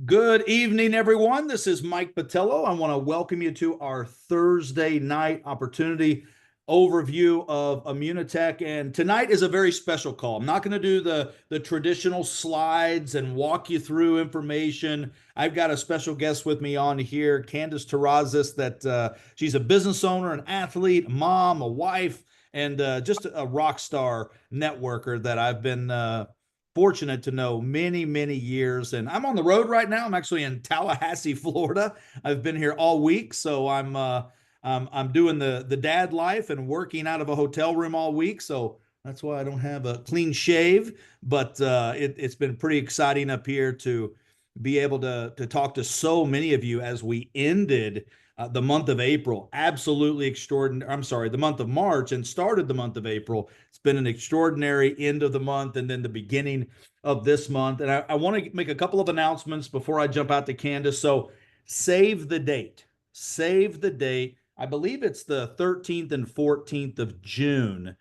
Good evening, everyone. This is Mike Patello. I want to welcome you to our Thursday night opportunity overview of Immunotech. And tonight is a very special call. I'm not going to do the traditional slides and walk you through information. I've got a special guest with me on here, Candace Terrazas, that she's a business owner, an athlete, a mom, a wife, and just a rock star networker that I've been fortunate to know many, many years. And I'm on the road right now. I'm actually in Tallahassee, Florida. I've been here all week, so I'm doing the dad life and working out of a hotel room all week. So that's why I don't have a clean shave. But it's been pretty exciting up here to be able to talk to so many of you as we ended the month of April. Absolutely extraordinary. I'm sorry, the month of March and started the month of April. It's been an extraordinary end of the month and then the beginning of this month. And I want to make a couple of announcements before I jump out to Candace. So save the date. Save the date. I believe it's the 13th and 14th of June.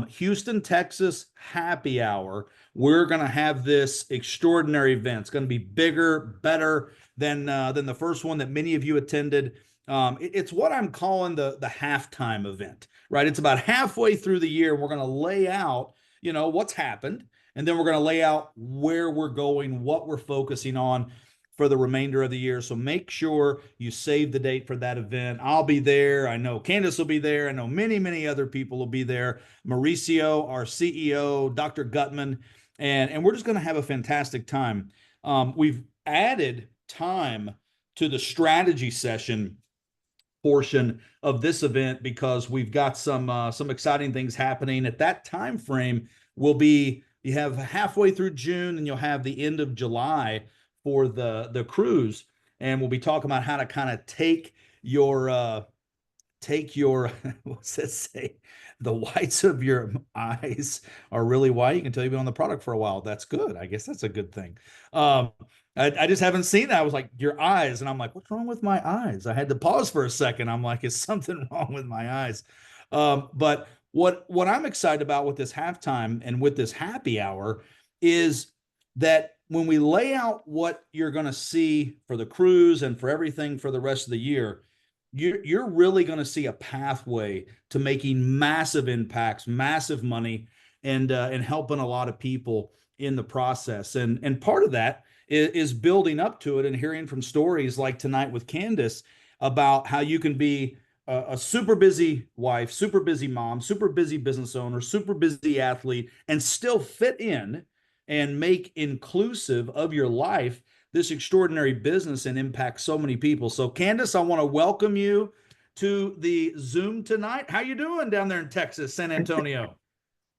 Houston, Texas happy hour. We're going to have this extraordinary event. It's going to be bigger, better than the first one that many of you attended. It's what I'm calling the halftime event, right? It's about halfway through the year. We're going to lay out, what's happened, and then we're going to lay out where we're going, what we're focusing on for the remainder of the year. So make sure you save the date for that event. I'll be there. I know Candace will be there. I know many, many other people will be there. Mauricio, our CEO, Dr. Gutman, and we're just going to have a fantastic time. We've added time to the strategy session portion of this event because we've got some exciting things happening at that time frame. You have halfway through June and you'll have the end of July for the cruise, and we'll be talking about how to kind of take your what's that say? The whites of your eyes are really white. You can tell you've been on the product for a while. That's good. I guess that's a good thing. I just haven't seen that. I was like, your eyes. And I'm like, what's wrong with my eyes? I had to pause for a second. I'm like, is something wrong with my eyes? But what I'm excited about with this halftime and with this happy hour is that when we lay out what you're going to see for the cruise and for everything for the rest of the year, you're really going to see a pathway to making massive impacts, massive money, and helping a lot of people in the process. And part of that is building up to it and hearing from stories like tonight with Candace about how you can be a super busy wife, super busy mom, super busy business owner, super busy athlete, and still fit in and make inclusive of your life this extraordinary business and impact so many people. So Candace, I want to welcome you to the Zoom tonight. How you doing down there in Texas, San Antonio?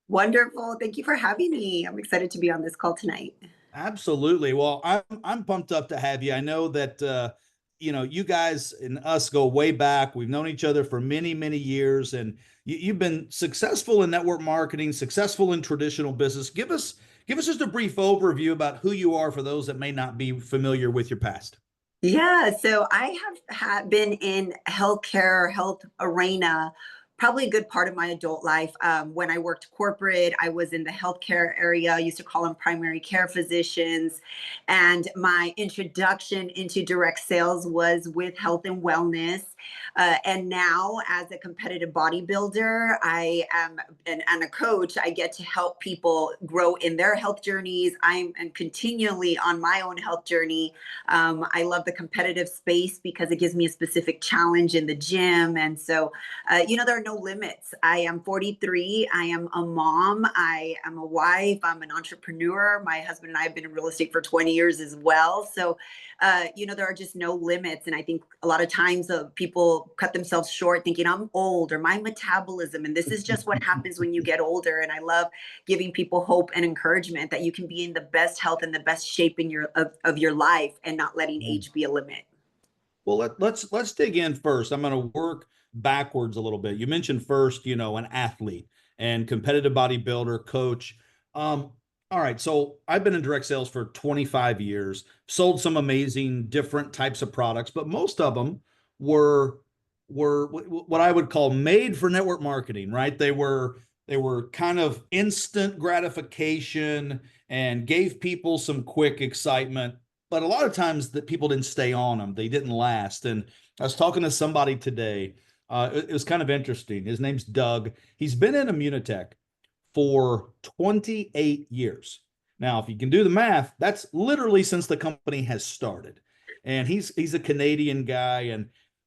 Wonderful. Thank you for having me. I'm excited to be on this call tonight. Absolutely. Well, I'm pumped up to have you. I know that you guys and us go way back. We've known each other for many, many years, and you've been successful in network marketing, successful in traditional business. Give us just a brief overview about who you are for those that may not be familiar with your past. Yeah, so I have been in healthcare, health arena, probably a good part of my adult life. When I worked corporate, I was in the healthcare area. I used to call them primary care physicians. And my introduction into direct sales was with health and wellness. And now, as a competitive bodybuilder, I am and a coach. I get to help people grow in their health journeys. I'm continually on my own health journey. I love the competitive space because it gives me a specific challenge in the gym. And so, there are no limits. I am 43. I am a mom. I am a wife. I'm an entrepreneur. My husband and I have been in real estate for 20 years as well. So, there are just no limits. And I think a lot of times people cut themselves short thinking I'm old or my metabolism. And this is just what happens when you get older. And I love giving people hope and encouragement that you can be in the best health and the best shape of your life and not letting age be a limit. Well, let's dig in first. I'm going to work backwards a little bit. You mentioned first, an athlete and competitive bodybuilder, coach. All right, so I've been in direct sales for 25 years, sold some amazing different types of products, but most of them were what I would call made for network marketing, right? They were kind of instant gratification and gave people some quick excitement, but a lot of times that people didn't stay on them. They didn't last. And I was talking to somebody today. It was kind of interesting. His name's Doug. He's been in Immunotech for 28 years. Now, if you can do the math, that's literally since the company has started. And he's a Canadian guy,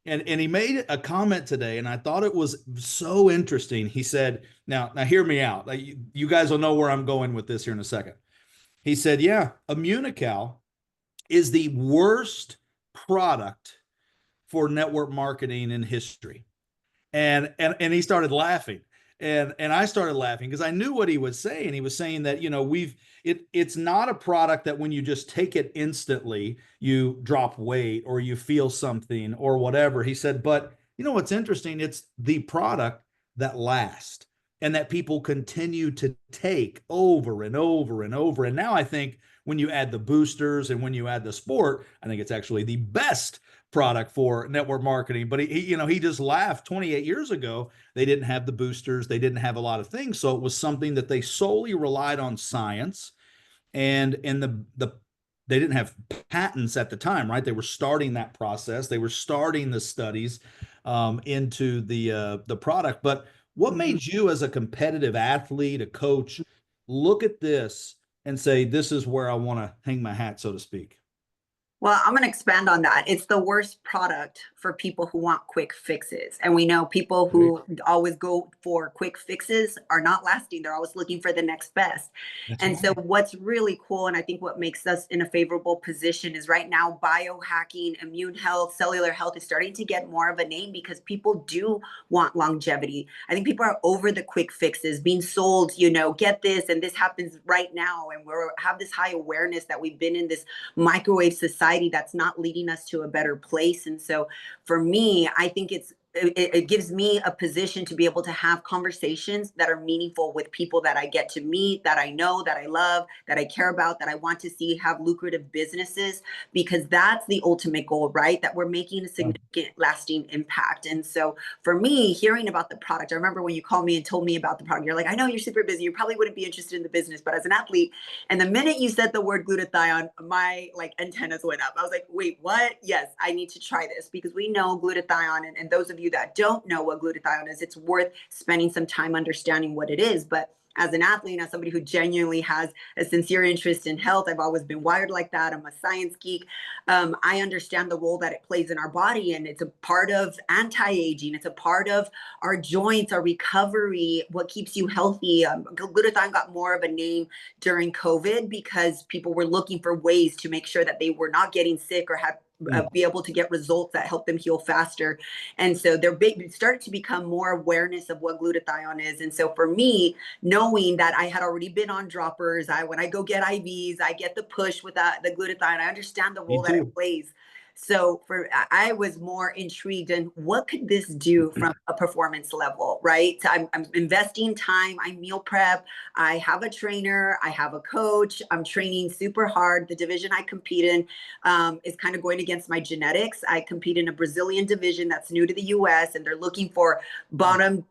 and he made a comment today, and I thought it was so interesting. He said, now hear me out. Like, you guys will know where I'm going with this here in a second. He said, yeah, Immunical is the worst product for network marketing in history. And he started laughing, and I started laughing because I knew what he was saying. He was saying that, it's not a product that when you just take it instantly you drop weight or you feel something or whatever. He said, but what's interesting, it's the product that lasts and that people continue to take over and over and over. And now I think when you add the boosters and when you add the sport, I think it's actually the best product for network marketing. But he just laughed. 28 years ago, they didn't have the boosters, they didn't have a lot of things, so it was something that they solely relied on science. And they didn't have patents at the time, right? They were starting that process, they were starting the studies into the product. But what made you, as a competitive athlete, a coach, look at this and say, this is where I want to hang my hat, so to speak? Well, I'm going to expand on that. It's the worst product for people who want quick fixes. And we know people Great. who always go for quick fixes are not lasting. They're always looking for the next best. That's And so, right. what's really cool, and I think what makes us in a favorable position, is right now, biohacking, immune health, cellular health is starting to get more of a name because people do want longevity. I think people are over the quick fixes, being sold, get this, and this happens right now. And we have this high awareness that we've been in this microwave society that's not leading us to a better place. And so for me, I think it gives me a position to be able to have conversations that are meaningful with people that I get to meet, that I know, that I love, that I care about, that I want to see have lucrative businesses, because that's the ultimate goal, right? That we're making a significant lasting impact. And so for me, hearing about the product, I remember when you called me and told me about the product, you're like, I know you're super busy, you probably wouldn't be interested in the business, but as an athlete, and the minute you said the word glutathione, my antennas went up. I was like, wait, what? Yes, I need to try this, because we know glutathione, and those of you that don't know what glutathione is, it's worth spending some time understanding what it is. But as an athlete, as somebody who genuinely has a sincere interest in health, I've always been wired like that. I'm a science geek. I understand the role that it plays in our body, and it's a part of anti-aging. It's a part of our joints, our recovery, what keeps you healthy. Glutathione got more of a name during COVID because people were looking for ways to make sure that they were not getting sick or had be able to get results that help them heal faster. And so there started to become more awareness of what glutathione is. And so for me, knowing that I had already been on droppers, when I go get IVs, I get the push with the glutathione, I understand the Me role that it too. plays. So I was more intrigued in what could this do from a performance level, right? So I'm investing time, I meal prep, I have a trainer, I have a coach, I'm training super hard. The division I compete in is kind of going against my genetics. I compete in a Brazilian division that's new to the US, and they're looking for bottom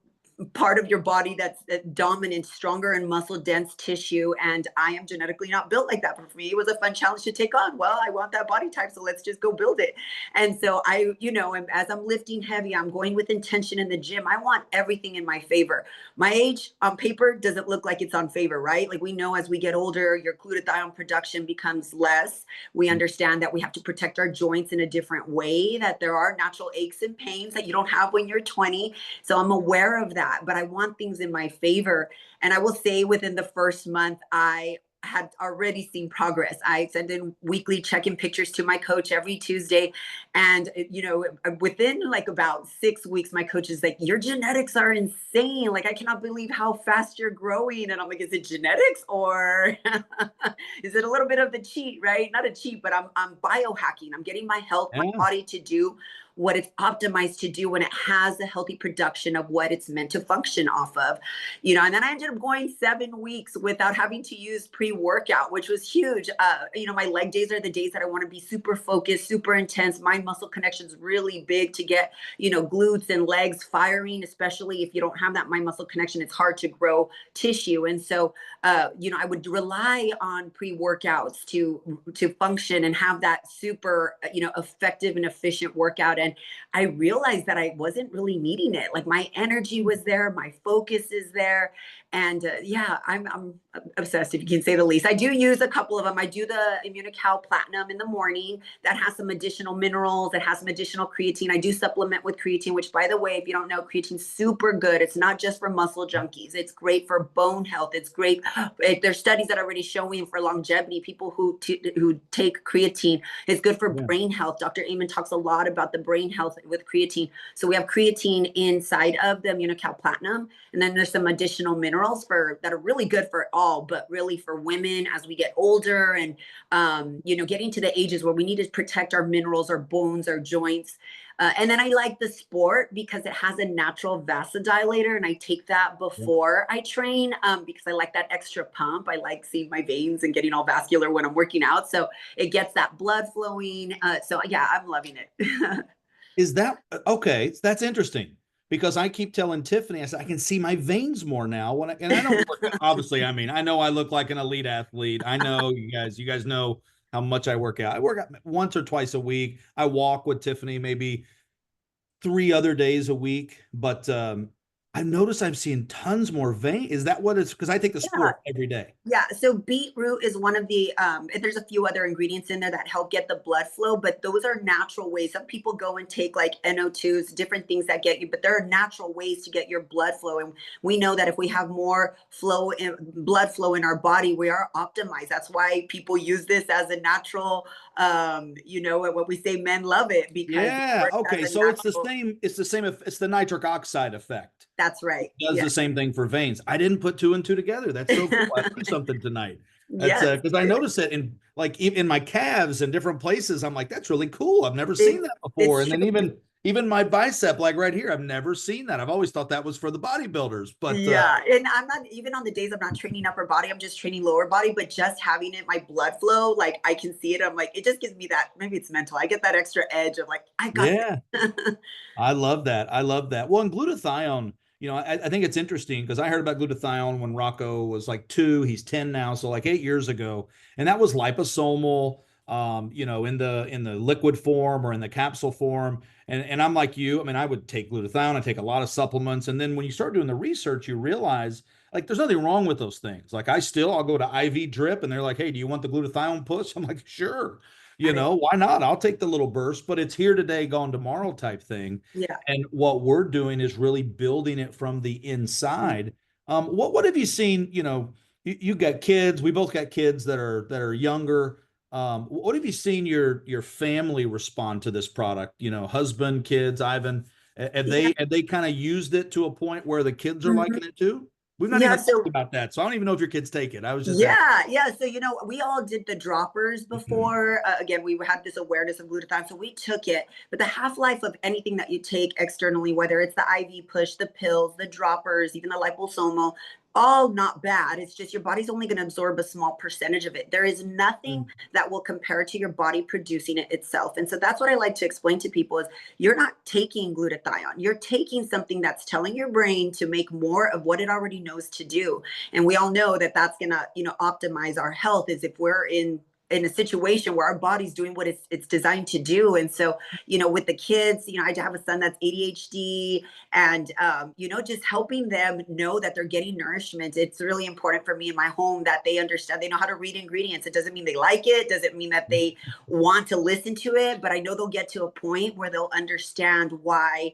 part of your body that's dominant, stronger and muscle dense tissue. And I am genetically not built like that. But for me, it was a fun challenge to take on. Well, I want that body type, so let's just go build it. And so as I'm lifting heavy, I'm going with intention in the gym. I want everything in my favor. My age on paper doesn't look like it's on favor, right? Like, we know as we get older, your glutathione production becomes less. We understand that we have to protect our joints in a different way, that there are natural aches and pains that you don't have when you're 20. So I'm aware of that, but I want things in my favor. And I will say, within the first month, I had already seen progress. I send in weekly check-in pictures to my coach every Tuesday. And, within about 6 weeks, my coach is like, your genetics are insane. Like, I cannot believe how fast you're growing. And I'm like, is it genetics, or is it a little bit of the cheat, right? Not a cheat, but I'm biohacking. I'm getting my health, my Yeah. body to do what it's optimized to do when it has a healthy production of what it's meant to function off of. And then I ended up going 7 weeks without having to use pre-workout, which was huge. My leg days are the days that I want to be super focused, super intense. Mind muscle connection is really big to get, glutes and legs firing, especially if you don't have that mind muscle connection. It's hard to grow tissue. And so, I would rely on pre-workouts to function and have that super, effective and efficient workout. And I realized that I wasn't really needing it. Like my energy was there, my focus is there. And yeah, I'm obsessed, if you can say the least. I do use a couple of them. I do the Immunical Platinum in the morning. That has some additional minerals. It has some additional creatine. I do supplement with creatine, which, by the way, if you don't know, creatine's super good. It's not just for muscle junkies. It's great for bone health. It's great. There's studies that are already showing for longevity. People who take creatine, it's good for Yeah. brain health. Dr. Amen talks a lot about the brain health with creatine. So we have creatine inside of the Immunical Platinum, and then there's some additional minerals that are really good for all, but really for women as we get older and getting to the ages where we need to protect our minerals, our bones, our joints. And then I like the sport because it has a natural vasodilator, and I take that Yeah. before I train because I like that extra pump. I like seeing my veins and getting all vascular when I'm working out, so it gets that blood flowing. So yeah, I'm loving it. Is that okay? That's interesting because I keep telling Tiffany, I said, I can see my veins more now and I don't look, obviously, I mean, I know I look like an elite athlete. I know you guys know how much I work out. I work out once or twice a week. I walk with Tiffany maybe 3 other days a week, but I've noticed I'm seeing tons more vein. Is that what it's because I take the Yeah. sport every day? Yeah, so beetroot is one of the and there's a few other ingredients in there that help get the blood flow, but those are natural ways. Some people go and take like NO2s, different things that get you, but there are natural ways to get your blood flow. And we know that if we have more blood flow in our body, we are optimized. That's why people use this as a natural, what we say, men love it because it Yeah. works Okay. as a So natural. it's the same. It's the nitric oxide effect. That's right. Does Yeah. the same thing for veins. I didn't put two and two together. That's so cool. I learned something tonight. That's Yes. because I noticed it in like in my calves and different places. I'm like, that's really cool. I've never seen It's that before. it's And then true. even my bicep, like right here, I've never seen that. I've always thought that was for the bodybuilders. But Yeah, and I'm not even on the days I'm not training upper body, I'm just training lower body, but just having it, my blood flow, like I can see it. I'm like, it just gives me that, maybe it's mental. I get that extra edge of like, I got yeah, this. I love that. I love that. Well, and glutathione, I think it's interesting because I heard about glutathione when Rocco was like 2. He's 10 now, so like 8 years ago, and that was liposomal, in the liquid form or in the capsule form. And I'm like you. I mean, I would take glutathione. I take a lot of supplements, and then when you start doing the research, you realize like there's nothing wrong with those things. Like I'll go to IV drip, and they're like, "Hey, do you want the glutathione push?" I'm like, "Sure." Right. Why not? I'll take the little burst, but it's here today, gone tomorrow type thing. Yeah. And what we're doing is really building it from the inside. What have you seen? You got kids. We both got kids that are younger. What have you seen your family respond to this product? Husband, kids, Ivan. Yeah. Have they kind of used it to a point where the kids are Mhm. liking it too? We've not Yeah. even talked So about that, so I don't even know if your kids take it. I was just asking. yeah, yeah. So, we all did the droppers before. Again, we had this awareness of glutathione, so we took it. But the half life of anything that you take externally, whether it's the IV push, the pills, the droppers, even the liposomal, all not bad. It's just your body's only going to absorb a small percentage of it. There is nothing that will compare to your body producing it itself. And so that's what I like to explain to people is you're not taking glutathione. You're taking something that's telling your brain to make more of what it already knows to do. And we all know that that's going to optimize our health is if we're in a situation where our body's doing what it's designed to do. And so with the kids, I have a son that's ADHD, and just helping them know that they're getting nourishment. It's really important for me in my home that they understand, they know how to read ingredients. It doesn't mean they like it, doesn't mean that they want to listen to it, but I know they'll get to a point where they'll understand why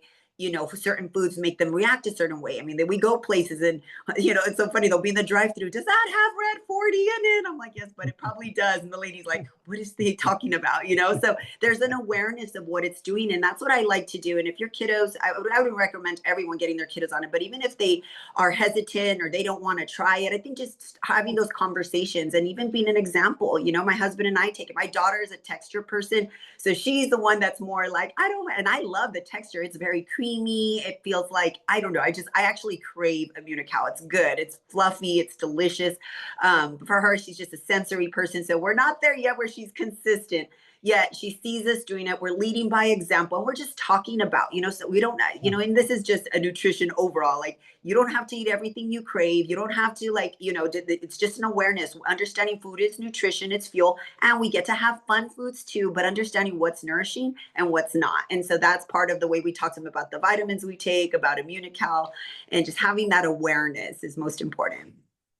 certain foods make them react a certain way. I mean, we go places and, it's so funny. They'll be in the drive through. Does that have red 40 in it? I'm like, yes, but it probably does. And the lady's like, what is they talking about? So there's an awareness of what it's doing. And that's what I like to do. And if your kiddos, I would recommend everyone getting their kiddos on it. But even if they are hesitant or they don't want to try it, I think just having those conversations and even being an example, my husband and I take it. My daughter is a texture person. So she's the one that's more like, and I love the texture. It's very creamy. It feels like, I don't know. I actually crave Immunical. It's good. It's fluffy. It's delicious. For her, she's just a sensory person. So we're not there yet where she's consistent. Yet she sees us doing it. We're leading by example. And we're just talking about, so we don't, and this is just a nutrition overall. Like, you don't have to eat everything you crave. You don't have to it's just an awareness, understanding food is nutrition, it's fuel, and we get to have fun foods too, but understanding what's nourishing and what's not. And so that's part of the way we talk to them about the vitamins we take, about Immunical, and just having that awareness is most important.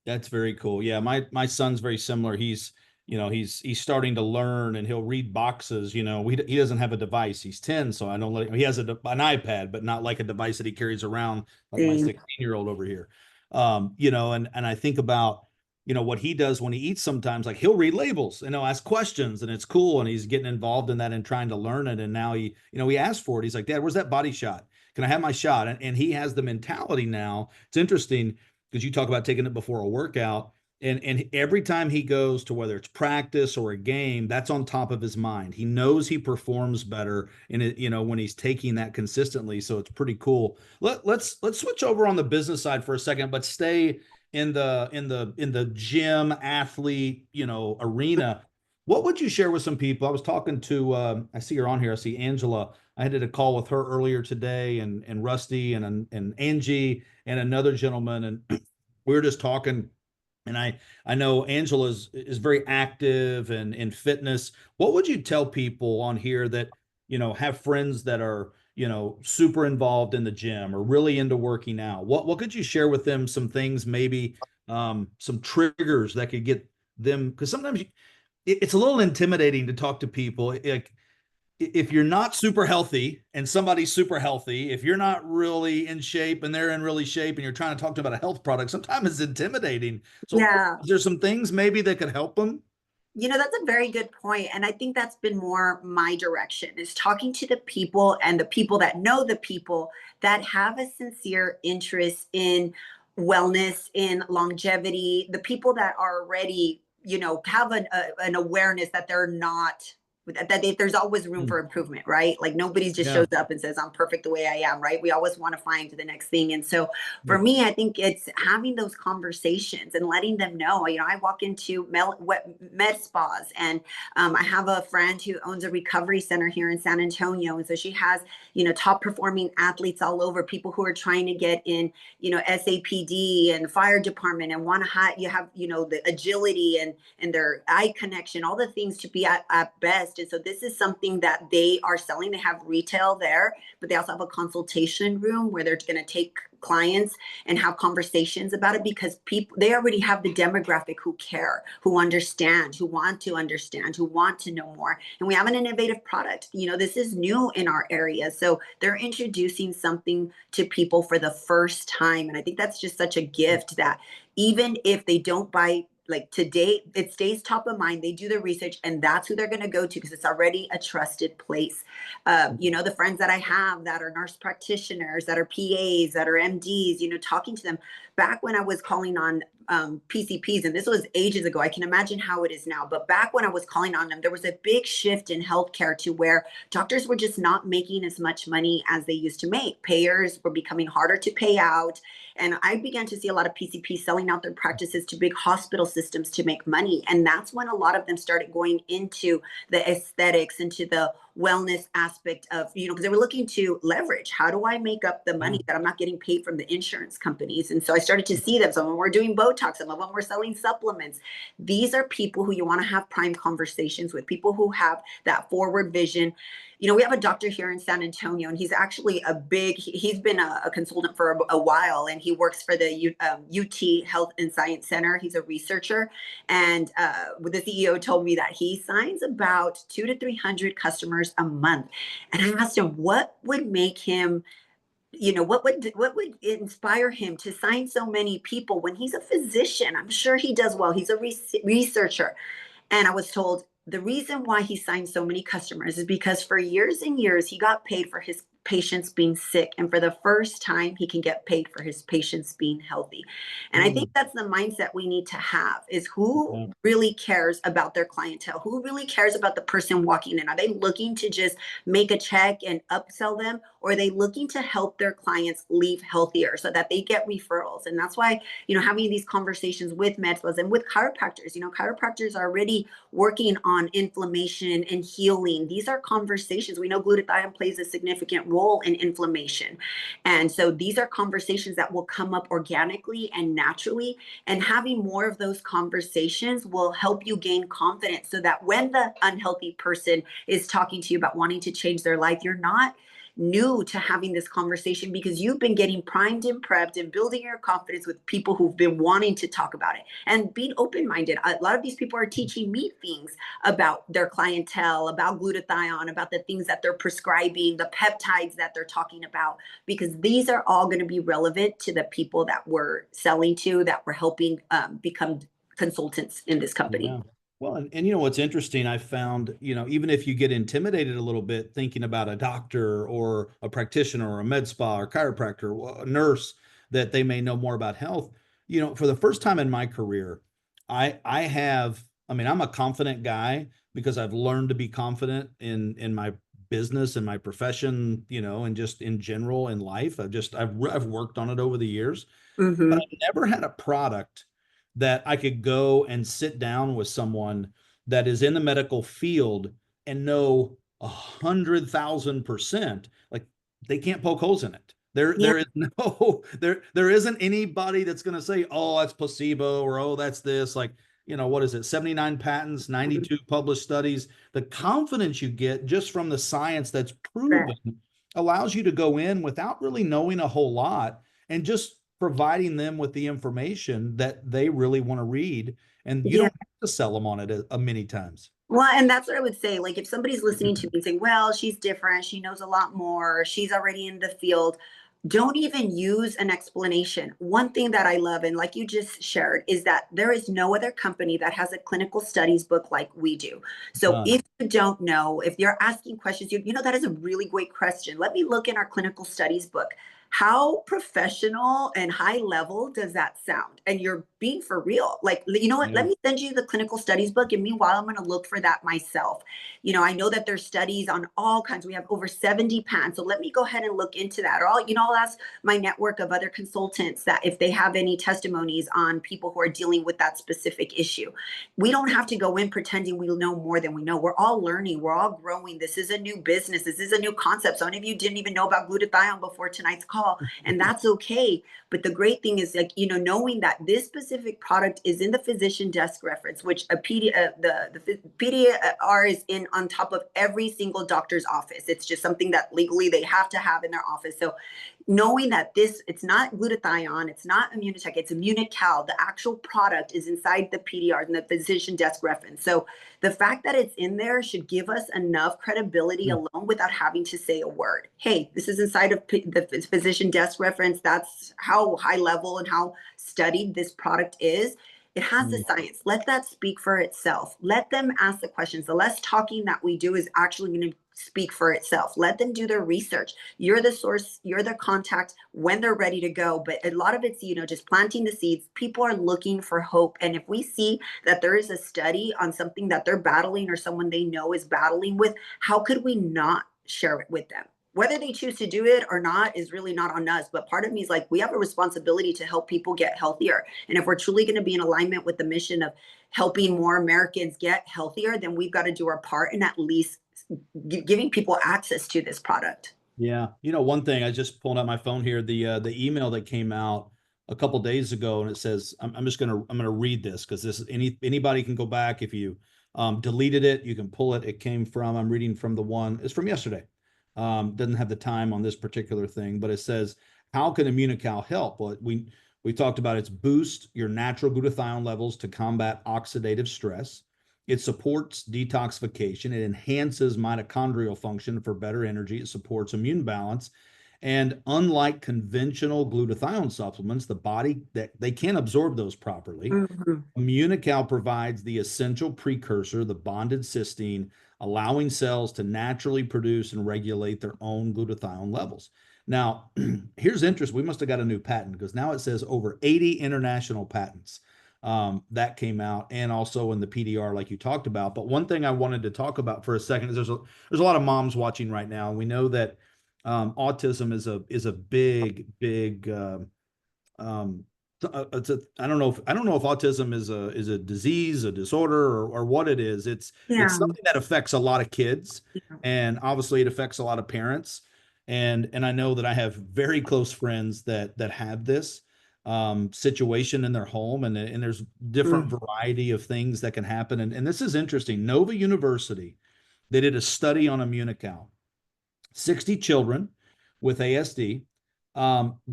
That's very cool. Yeah, my son's very similar. He's starting to learn, and he'll read boxes. He doesn't have a device. He's 10, so I don't let him. He has an iPad, but not like a device that he carries around like my 16-year-old over here. And I think about what he does when he eats sometimes. Like, he'll read labels and he'll ask questions, and it's cool, and he's getting involved in that and trying to learn it. And now he asked for it. He's like, Dad, where's that body shot? Can I have my shot? And he has the mentality now. It's interesting because you talk about taking it before a workout. And every time he goes to, whether it's practice or a game, that's on top of his mind. He knows he performs better in it, when he's taking that consistently. So it's pretty cool. Let's switch over on the business side for a second, but stay in the gym athlete, arena. What would you share with some people? I was talking to I see you're on here. I see Angela. I did a call with her earlier today, and Rusty and Angie and another gentleman, and we were just talking. And I know Angela is very active and in fitness. What would you tell people on here that, have friends that are, super involved in the gym or really into working out? What could you share with them? Some things, maybe some triggers that could get them, because sometimes it's a little intimidating to talk to people. Like, if you're not super healthy and somebody's super healthy, if you're not really in shape and they're in really shape and you're trying to talk to them about a health product, sometimes it's intimidating. So Yeah. there's some things maybe that could help them. That's a very good point. And I think that's been more my direction, is talking to the people, and the people that know the people that have a sincere interest in wellness, in longevity, the people that are already, have an awareness that they're not, there's always room Mm. for improvement, right? Like, nobody just Yeah. shows up and says, I'm perfect the way I am, right? We always want to find the next thing. And so Yeah. for me, I think it's having those conversations and letting them know. I walk into med spas, and I have a friend who owns a recovery center here in San Antonio. And so she has, top performing athletes all over, people who are trying to get in, SAPD and fire department, and want to you have, the agility and their eye connection, all the things to be at best. And so this is something that they are selling. They have retail there, but they also have a consultation room where they're going to take clients and have conversations about it, because they already have the demographic who care, who understand, who want to know more. And we have an innovative product. This is new in our area. So they're introducing something to people for the first time. And I think that's just such a gift, that even if they don't buy, like, today, it stays top of mind. They do their research, and that's who they're going to go to, because it's already a trusted place. The friends that I have that are nurse practitioners, that are PAs, that are MDs, talking to them. Back when I was calling on PCPs, and this was ages ago, I can imagine how it is now. But back when I was calling on them, there was a big shift in healthcare to where doctors were just not making as much money as they used to make. Payers were becoming harder to pay out. And I began to see a lot of PCPs selling out their practices to big hospital systems to make money. And that's when a lot of them started going into the aesthetics, into the wellness aspect of, because they were looking to leverage. How do I make up the money that I'm not getting paid from the insurance companies? And so I started to see them. Some of them were doing Botox, some of them were selling supplements. These are people who you want to have prime conversations with, people who have that forward vision. We have a doctor here in San Antonio, and he's actually he's been a consultant for a while, and he works for the UT Health and Science Center. He's a researcher. And the CEO told me that he signs about 200 to 300 customers a month. And I asked him what would make him what would inspire him to sign so many people when he's a physician? I'm sure he does well. He's a researcher. And I was told the reason why he signed so many customers is because for years and years, he got paid for his patients being sick. And for the first time, he can get paid for his patients being healthy. And I think Mm, that's the mindset we need to have is who yeah. really cares about their clientele? Who really cares about the person walking in? Are they looking to just make a check and upsell them? Or are they looking to help their clients leave healthier so that they get referrals? And that's why, having these conversations with med spas and with chiropractors, chiropractors are already working on inflammation and healing. These are conversations. We know glutathione plays a significant role in inflammation. And so these are conversations that will come up organically and naturally. And having more of those conversations will help you gain confidence so that when the unhealthy person is talking to you about wanting to change their life, you're not new to having this conversation because you've been getting primed and prepped and building your confidence with people who've been wanting to talk about it and being open-minded. A lot of these people are teaching me things about their clientele, about glutathione, about the things that they're prescribing, the peptides that they're talking about, because these are all going to be relevant to the people that we're selling to, that we're helping become consultants in this company. Yeah. Well, and what's interesting, I found, even if you get intimidated a little bit thinking about a doctor or a practitioner or a med spa or chiropractor, or a nurse that they may know more about health, for the first time in my career, I mean, I'm a confident guy because I've learned to be confident in my business and my profession, and just in general in life. I've worked on it over the years, but Mm-hmm. I've never had a product that I could go and sit down with someone that is in the medical field and know 100,000%, like they can't poke holes in it. There, Yeah. there is no, there isn't anybody that's going to say, oh, that's placebo or oh, that's this. Like, what is it? 79 patents, 92 published studies. The confidence you get just from the science that's proven allows you to go in without really knowing a whole lot and just providing them with the information that they really want to read. And you Yeah. don't have to sell them on it many times. Well, and that's what I would say. Like, if somebody's listening to me and saying, well, she's different, she knows a lot more, she's already in the field, don't even use an explanation. One thing that I love, and like you just shared, is that there is no other company that has a clinical studies book like we do. So Uh, if you don't know, if you're asking questions, that is a really great question. Let me look in our clinical studies book. How professional and high level does that sound? And you're being for real. Like, you know what? yeah. Let me send you the clinical studies book. And meanwhile, I'm going to look for that myself. I know that there's studies on all kinds. We have over 70 patents. So let me go ahead and look into that. Or I'll ask my network of other consultants that if they have any testimonies on people who are dealing with that specific issue. We don't have to go in pretending we know more than we know. We're all learning. We're all growing. This is a new business. This is a new concept. Some of you didn't even know about glutathione before tonight's call, and that's okay. But the great thing is, like, knowing that this specific product is in the physician desk reference, which the PDR is in on top of every single doctor's office. It's just something that legally they have to have in their office. So knowing that it's not glutathione, it's not Immunotech, it's Immunical. The actual product is inside the PDR and the physician desk reference. So the fact that it's in there should give us enough credibility alone without having to say a word. Hey, this is inside of the physician desk reference. That's how high level and how studied this product is. It has the Mm. science. Let that speak for itself. Let them ask the questions. The less talking that we do is actually going to speak for itself. Let them do their research. You're the source, you're the contact when they're ready to go. But a lot of it's, just planting the seeds. People are looking for hope. And if we see that there is a study on something that they're battling or someone they know is battling with, how could we not share it with them? Whether they choose to do it or not is really not on us. But part of me is like, we have a responsibility to help people get healthier. And if we're truly going to be in alignment with the mission of helping more Americans get healthier, then we've got to do our part in at least giving people access to this product. Yeah. One thing I just pulled out my phone here, the email that came out a couple days ago, and it says, I'm gonna read this because this is anybody can go back if you deleted it, you can pull it. It came from, I'm reading from it's from yesterday. Doesn't have the time on this particular thing, but it says, how can Immunical help? Well, we talked about it's boost your natural glutathione levels to combat oxidative stress. It supports detoxification. It enhances mitochondrial function for better energy. It supports immune balance. And unlike conventional glutathione supplements, the body that they can't absorb those properly. Mhm. Immunical provides the essential precursor, the bonded cysteine, allowing cells to naturally produce and regulate their own glutathione levels. Now, here's interest. We must have got a new patent because now it says over 80 international patents that came out, and also in the PDR, like you talked about. But one thing I wanted to talk about for a second is there's a lot of moms watching right now, and we know that autism is a big um, I don't know if autism is a disease, a disorder, or what it is. It's Yeah. something that affects a lot of kids, Yeah. and obviously it affects a lot of parents. And I know that I have very close friends that have this situation in their home, and there's different Mm. variety of things that can happen. And this is interesting. Nova University, they did a study on Immunical. 60 children with ASD.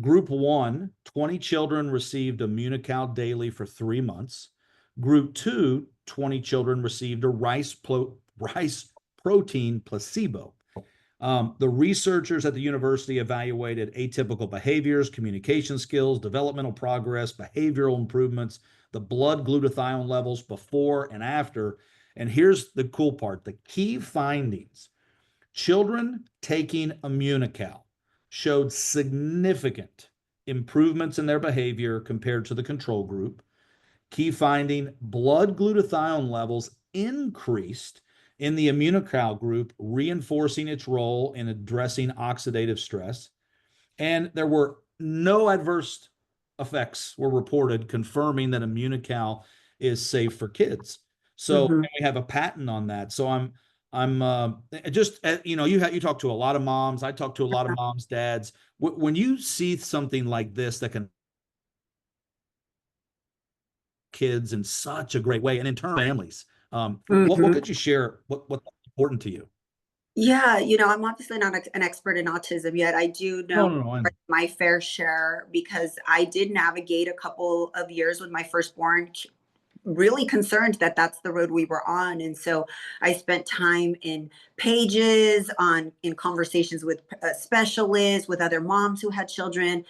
Group one, 20 children received Immunical daily for 3 months. Group two, 20 children received a rice protein placebo. The researchers at the university evaluated atypical behaviors, communication skills, developmental progress, behavioral improvements, the blood glutathione levels before and after. And here's the cool part, the key findings. Children taking Immunical showed significant improvements in their behavior compared to the control group. Key finding, blood glutathione levels increased in the Immunical group, reinforcing its role in addressing oxidative stress. And there were no adverse effects were reported, confirming that Immunical is safe for kids. So Mhm. and we have a patent on that. So I'm just you talk to a lot of moms. I talk to a lot of moms, dads. When you see something like this that can kids in such a great way, and in turn families, what Mhm. could you share? What's important to you? Yeah, I'm obviously not an expert in autism yet. I do know No, no, no. my fair share because I did navigate a couple of years with my firstborn, really concerned that that's the road we were on. And so I spent time in pages, on in conversations with specialists, with other moms who had children.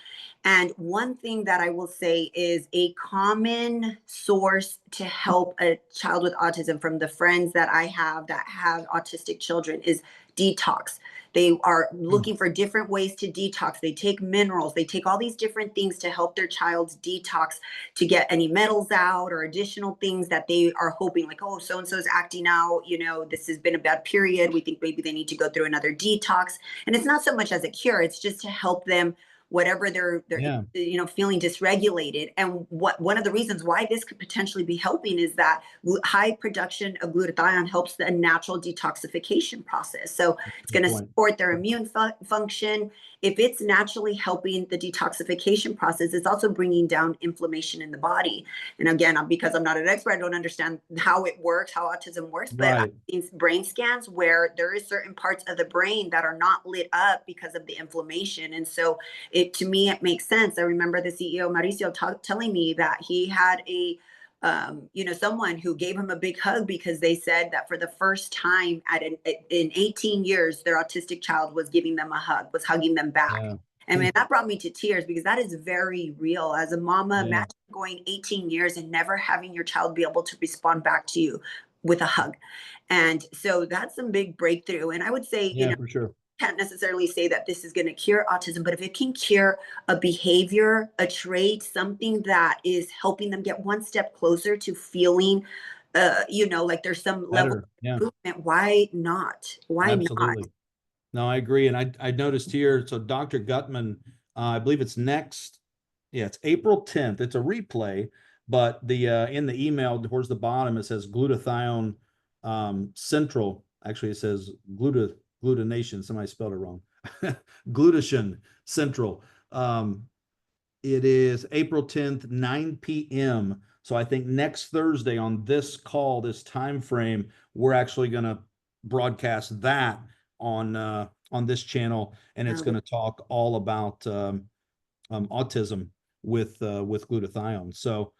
And one thing that I will say is a common source to help a child with autism from the friends that I have that have autistic children is detox. They are Mm, looking for different ways to detox. They take minerals, they take all these different things to help their child's detox, to get any metals out or additional things that they are hoping, like, oh, so and so is acting out, this has been a bad period, we think maybe they need to go through another detox. And it's not so much as a cure, it's just to help them whatever they're yeah, feeling dysregulated. And what one of the reasons why this could potentially be helping is that high production of glutathione helps the natural detoxification process. So it's good going to point. support their immune function. If it's naturally helping the detoxification process, it's also bringing down inflammation in the body. And again, because I'm not an expert, I don't understand how it works, how autism works, but I've Right. seen brain scans where there is certain parts of the brain that are not lit up because of the inflammation. And so to me, it makes sense. I remember the CEO Mauricio telling me that he had someone who gave him a big hug because they said that for the first time in 18 years, their autistic child was giving them a hug, was hugging them back. Yeah. And Hmm. man, that brought me to tears because that is very real. As a mama, Yeah. imagine going 18 years and never having your child be able to respond back to you with a hug. And so that's some big breakthrough. And I would say, Yeah, for sure. can't necessarily say that this is going to cure autism, but if it can cure a behavior, a trait, something that is helping them get one step closer to feeling, like there's some level Better. of Yeah. improvement, why not? Why not? Absolutely. No, I agree. And I noticed here, so Dr. Gutman, I believe it's next, yeah, it's April 10th. It's a replay, but the in the email towards the bottom it says glutathione central. Actually, it says glutination. Somebody spelled it wrong. Glutation central. It is April 10th, 9 p.m. So I think next Thursday on this call, this time frame, we're actually going to broadcast that on this channel, and it's going to talk all about autism with glutathione. So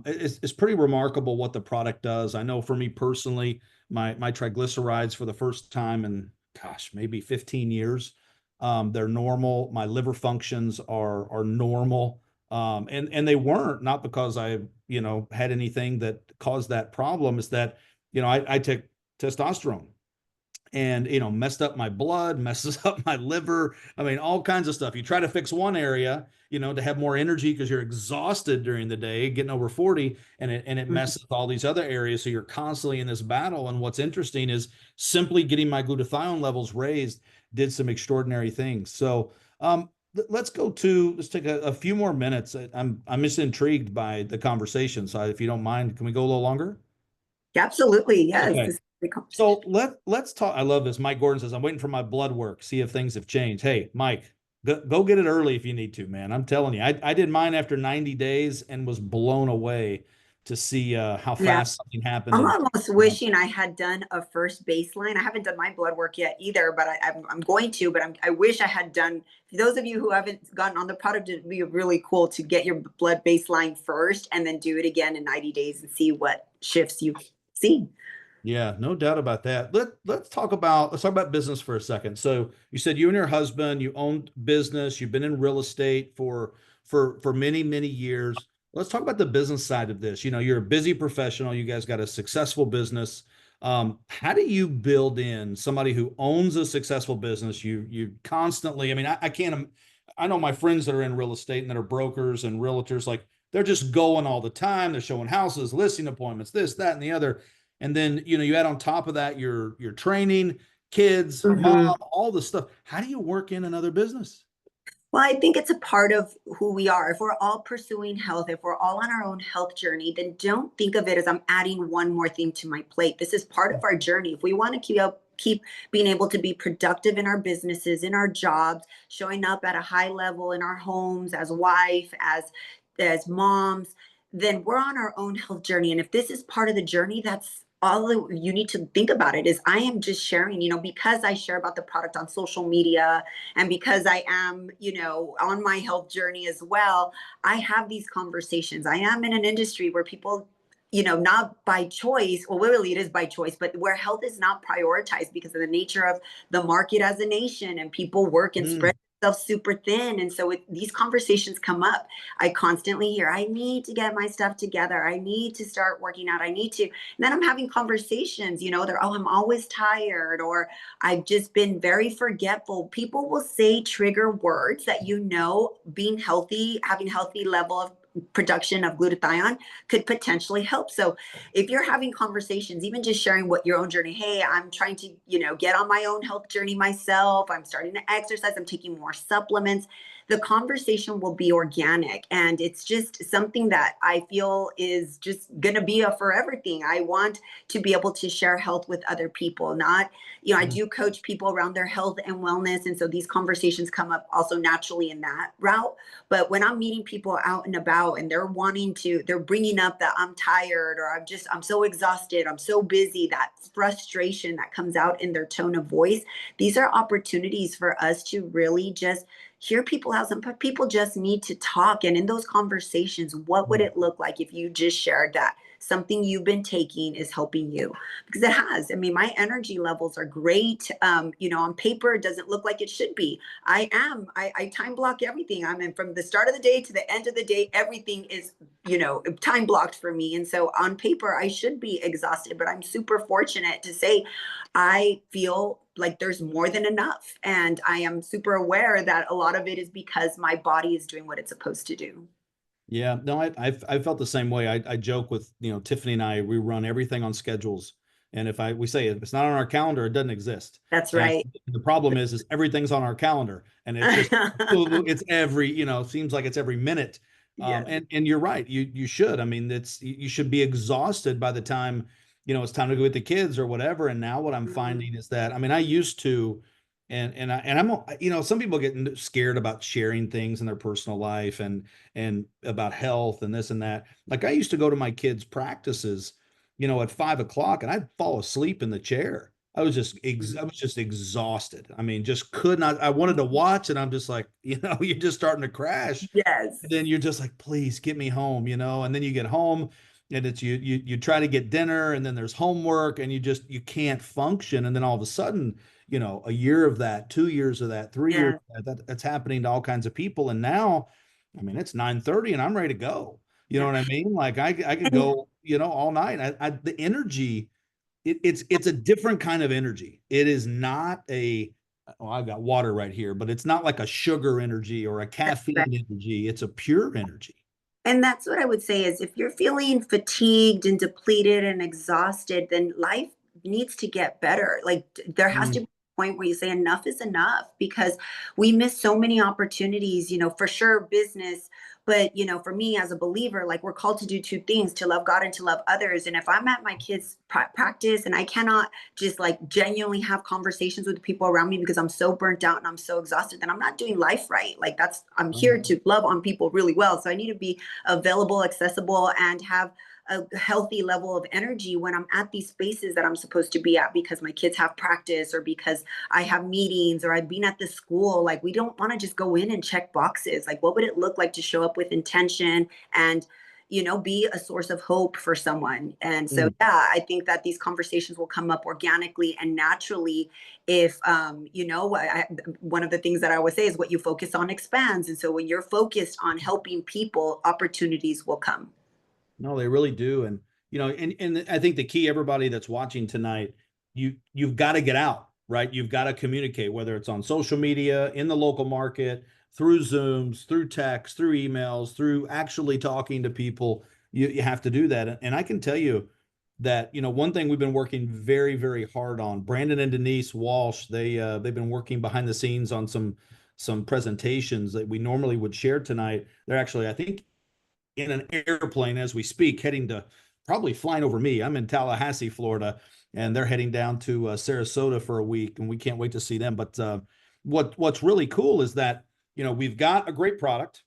it's pretty remarkable what the product does. I know for me personally, my triglycerides for the first time in gosh maybe 15 years They're normal. My liver functions are normal. And they weren't, not because I, had anything that caused that problem. Is that, I take testosterone and messed up my blood, messes up my liver. I mean, all kinds of stuff. You try to fix one area, to have more energy because you're exhausted during the day, getting over 40, and it Mhm. messes all these other areas. So you're constantly in this battle. And what's interesting is simply getting my glutathione levels raised did some extraordinary things. So let's take a few more minutes. I'm just intrigued by the conversation. So if you don't mind, can we go a little longer? Absolutely. Yes. Okay. This is a great conversation. So let's talk. I love this. Mike Gordon says, I'm waiting for my blood work, see if things have changed. Hey, Mike, go get it early if you need to, man. I'm telling you, I did mine after 90 days and was blown away to see how Yeah. fast something happened. I'm And almost wishing I had done a first baseline. I haven't done my blood work yet either, but I'm going to. But I wish I had done. For those of you who haven't gotten on the product, it'd be really cool to get your blood baseline first and then do it again in 90 days and see what shifts you see. yeah, no doubt about that. Let's talk about business for a second. So you said you and your husband, you owned business, you've been in real estate for many, many years. Let's talk about the business side of this. You're a busy professional, you guys got a successful business. How do you build in somebody who owns a successful business? You constantly, I mean, I can't I know my friends that are in real estate and that are brokers and realtors, like they're just going all the time. They're showing houses, listing appointments, this, that, and the other. And then, you add on top of that your training, kids, mom, Mhm. all the stuff. How do you work in another business? Well, I think it's a part of who we are. If we're all pursuing health, if we're all on our own health journey, then don't think of it as I'm adding one more thing to my plate. This is part of our journey. If we want to keep being able to be productive in our businesses, in our jobs, showing up at a high level in our homes as wife, as moms, then we're on our own health journey. And if this is part of the journey, that's all you need to think about it is I am just sharing, because I share about the product on social media and because I am, on my health journey as well, I have these conversations. I am in an industry where people, not by choice, well, really it is by choice, but where health is not prioritized because of the nature of the market as a nation and people work and spread Mm, themselves super thin. And so these conversations come up. I constantly hear, I need to get my stuff together. I need to start working out. I need to. And then I'm having conversations, they're, oh, I'm always tired or I've just been very forgetful. People will say trigger words that being healthy, having healthy level of production of glutathione could potentially help. So if you're having conversations, even just sharing what your own journey, hey, I'm trying to, get on my own health journey myself. I'm starting to exercise. I'm taking more supplements. The conversation will be organic. And it's just something that I feel is just going to be a forever thing. I want to be able to share health with other people, not I mm, do coach people around their health and wellness. And so these conversations come up also naturally in that route. But when I'm meeting people out and about and they're bringing up that I'm tired or I'm so exhausted, I'm so busy, that frustration that comes out in their tone of voice, these are opportunities for us to really just hear people out. Some people just need to talk. And in those conversations, what would mm. it look like if you just shared that? Something you've been taking is helping you because it has. I mean, my energy levels are great. On paper, it doesn't look like it should be. I time block everything. I'm in from the start of the day to the end of the day. Everything is, time blocked for me. And so on paper, I should be exhausted, but I'm super fortunate to say I feel like there's more than enough. And I am super aware that a lot of it is because my body is doing what it's supposed to do. Yeah, no, I felt the same way. I joke with, Tiffany and I, we run everything on schedules. And we say if it's not on our calendar, it doesn't exist. That's And right. the problem is everything's on our calendar and it's just, it's every, it seems like it's every minute. Yes. And you're right. You should. I mean, you should be exhausted by the time, it's time to go with the kids or whatever. And now what I'm Mhm. finding is that, I mean, I used to, I'm, some people get scared about sharing things in their personal life and about health and this and that. Like I used to go to my kids' practices, at 5 o'clock, and I'd fall asleep in the chair. I was just exhausted. I mean, just could not. I wanted to watch, and I'm just like, you're just starting to crash. Yes. And then you're just like, please get me home, And then you get home, and it's you try to get dinner, and then there's homework, and you can't function, and then all of a sudden, a year of that, 2 years of that, 3 years Yeah. of that's happening to all kinds of people. And now, I mean, it's 9:30 and I'm ready to go. You know Yeah. what I mean? Like I could And go, all night. The energy, it's a different kind of energy. It is not a, oh, I've got water right here, but it's not like a sugar energy or a that's right. caffeine energy. It's a pure energy. And that's what I would say is if you're feeling fatigued and depleted and exhausted, then life needs to get better. Like there has to Mm. be a point where you say enough is enough because we miss so many opportunities, for sure business, but for me as a believer, like we're called to do two things, to love God and to love others. And if I'm at my kids' practice and I cannot just like genuinely have conversations with the people around me because I'm so burnt out and I'm so exhausted, then I'm not doing life right. Like I'm here to love on people really well. So I need to be available, accessible, and have a healthy level of energy when I'm at these spaces that I'm supposed to be at because my kids have practice or because I have meetings or I've been at the school. Like, we don't want to just go in and check boxes. Like, what would it look like to show up with intention and be a source of hope for someone? And so, Mm. yeah, I think that these conversations will come up organically and naturally if one of the things that I always say is what you focus on expands. And so when you're focused on helping people, opportunities will come. No, they really do. And and I think the key, everybody that's watching tonight, you've got to get out, right? You've got to communicate, whether it's on social media, in the local market, through Zooms, through text, through emails, through actually talking to people. You have to do that. And I can tell you that, one thing we've been working very, very hard on, Brandon and Denise Walsh, they've been working behind the scenes on some presentations that we normally would share tonight. They're actually, I think, in an airplane as we speak, heading to, probably flying over me. I'm in Tallahassee, Florida, and they're heading down to Sarasota for a week, and we can't wait to see them. But what's really cool is that we've got a great product.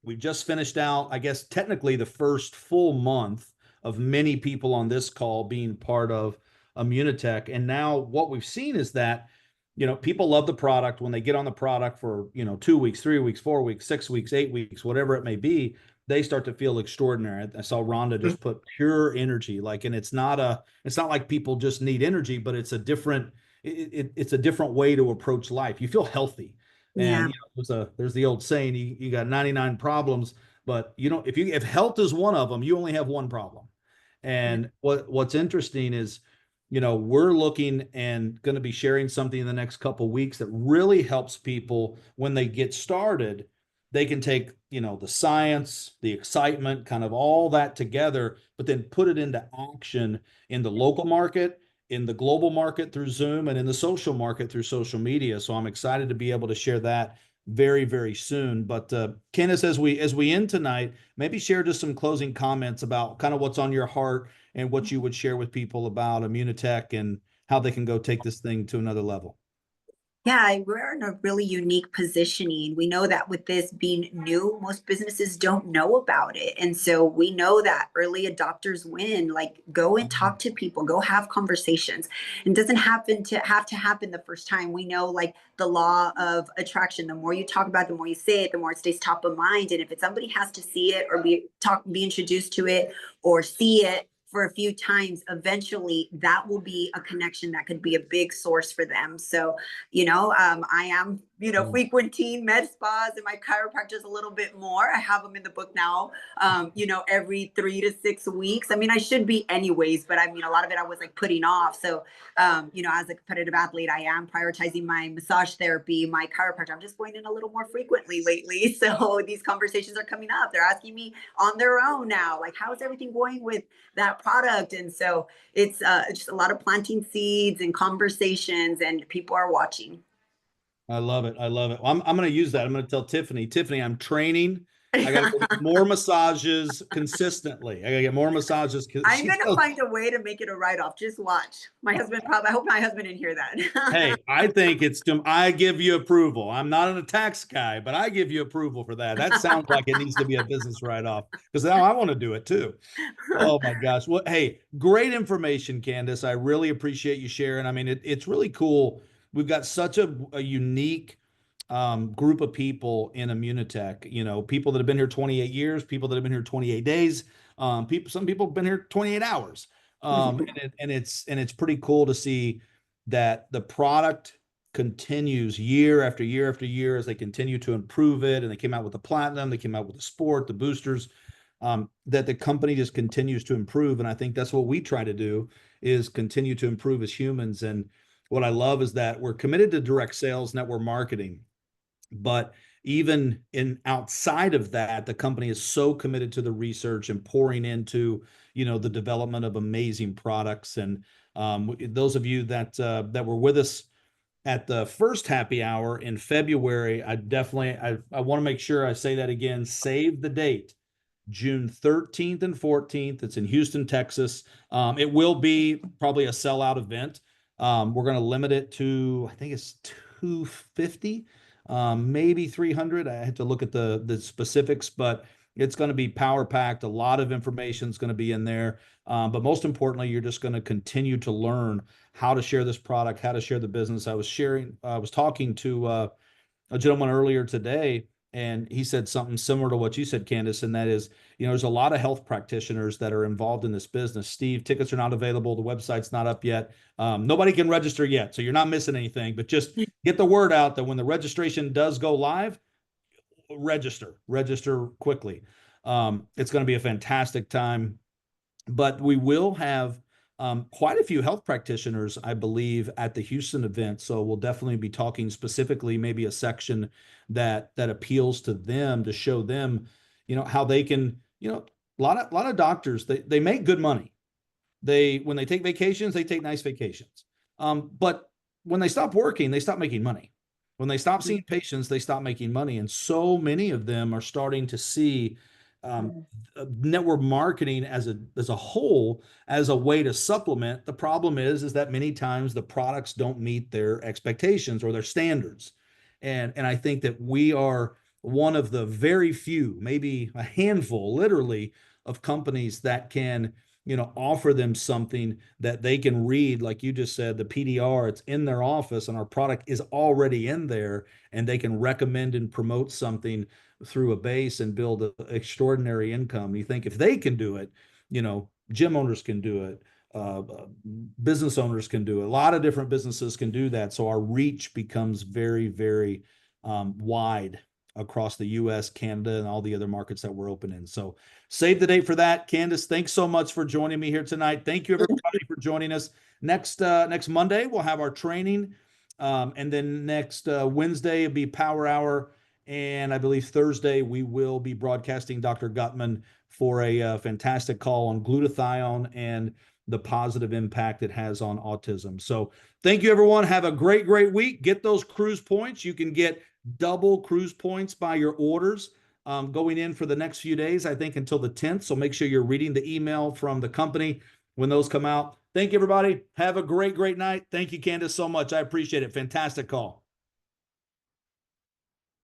We've just finished out, I guess, technically the first full month of many people on this call being part of Immunotech. And now what we've seen is that, people love the product when they get on the product for, 2 weeks, 3 weeks, 4 weeks, 6 weeks, 8 weeks, whatever it may be, they start to feel extraordinary. I saw Rhonda just put pure energy, like, and it's not like people just need energy, but it's a different way to approach life. You feel healthy. And Yeah. there's the old saying, you got 99 problems, but if health is one of them, you only have one problem. And what's interesting is, we're looking and going to be sharing something in the next couple of weeks that really helps people when they get started. They can take, the science, the excitement, kind of all that together, but then put it into action in the local market, in the global market through Zoom, and in the social market through social media. So I'm excited to be able to share that very, very soon. But Candace, as we end tonight, maybe share just some closing comments about kind of what's on your heart and what you would share with people about Immunotech and how they can go take this thing to another level. Yeah, we're in a really unique positioning. We know that with this being new, most businesses don't know about it. And so we know that early adopters win. Like, go and talk to people, go have conversations. It doesn't have to happen the first time. We know, like, the law of attraction. The more you talk about it, the more you say it, the more it stays top of mind. And if somebody has to see it or be introduced to it or see it for a few times, eventually that will be a connection that could be a big source for them. So I am, Yeah. frequenting med spas and my chiropractors a little bit more. I have them in the book now, every 3 to 6 weeks. I mean, I should be anyways, but I mean, a lot of it I was like putting off. So, as a competitive athlete, I am prioritizing my massage therapy, my chiropractor. I'm just going in a little more frequently lately. So these conversations are coming up. They're asking me on their own now, like, how's everything going with that product? And so it's just a lot of planting seeds and conversations, and people are watching. I love it. I love it. Well, I'm going to use that. I'm going to tell Tiffany, I'm training. I got to get more massages consistently. I got to get more massages because I'm she gonna tells, find a way to make it a write-off. Just watch. My husband probably. I hope my husband didn't hear that. hey, I think I give you approval. I'm not a tax guy, but I give you approval for that. That sounds like it needs to be a business write-off because now I want to do it too. Oh my gosh. Well, hey, great information, Candace. I really appreciate you sharing. I mean, it's really cool. We've got such a unique group of people in Immunotech, people that have been here 28 years, people that have been here 28 days. Some people have been here 28 hours. And it's pretty cool to see that the product continues year after year after year as they continue to improve it. And they came out with the platinum, they came out with the sport, the boosters, that the company just continues to improve. And I think that's what we try to do, is continue to improve as humans. And what I love is that we're committed to direct sales, network marketing, but even in outside of that, the company is so committed to the research and pouring into, the development of amazing products. And those of you that were with us at the first happy hour in February, I want to make sure I say that again. Save the date. June 13th and 14th. It's in Houston, Texas. It will be probably a sellout event. We're going to limit it to, I think it's 250, maybe 300. I had to look at the specifics, but it's going to be power packed. A lot of information is going to be in there. But most importantly, you're just going to continue to learn how to share this product, how to share the business. I was talking to a gentleman earlier today, and he said something similar to what you said, Candace, and that is, there's a lot of health practitioners that are involved in this business. Steve, tickets are not available. The website's not up yet. Nobody can register yet, so you're not missing anything, but just get the word out that when the registration does go live, register quickly. It's going to be a fantastic time, but we will have quite a few health practitioners, I believe, at the Houston event. So we'll definitely be talking specifically, maybe a section that appeals to them, to show them, how they can, a lot of doctors, they make good money. When they take vacations, they take nice vacations. But when they stop working, they stop making money. When they stop seeing patients, they stop making money. And so many of them are starting to see network marketing as a whole, as a way to supplement. The problem is that many times the products don't meet their expectations or their standards. And I think that we are one of the very few, maybe a handful, literally, of companies that can, offer them something that they can read, like you just said, the PDR, it's in their office and our product is already in there, and they can recommend and promote something through a base and build an extraordinary income. You think if they can do it, gym owners can do it, business owners can do it. A lot of different businesses can do that. So our reach becomes very, very wide across the US, Canada, and all the other markets that we're open in. So save the date for that. Candace, thanks so much for joining me here tonight. Thank you, everybody, for joining us. Next Monday, we'll have our training. And then next Wednesday, it'll be Power Hour. And I believe Thursday, we will be broadcasting Dr. Gutman for a fantastic call on glutathione and the positive impact it has on autism. So thank you, everyone. Have a great, great week. Get those cruise points. You can get double cruise points by your orders going in for the next few days, I think until the 10th. So make sure you're reading the email from the company when those come out. Thank you, everybody. Have a great, great night. Thank you, Candace, so much. I appreciate it. Fantastic call.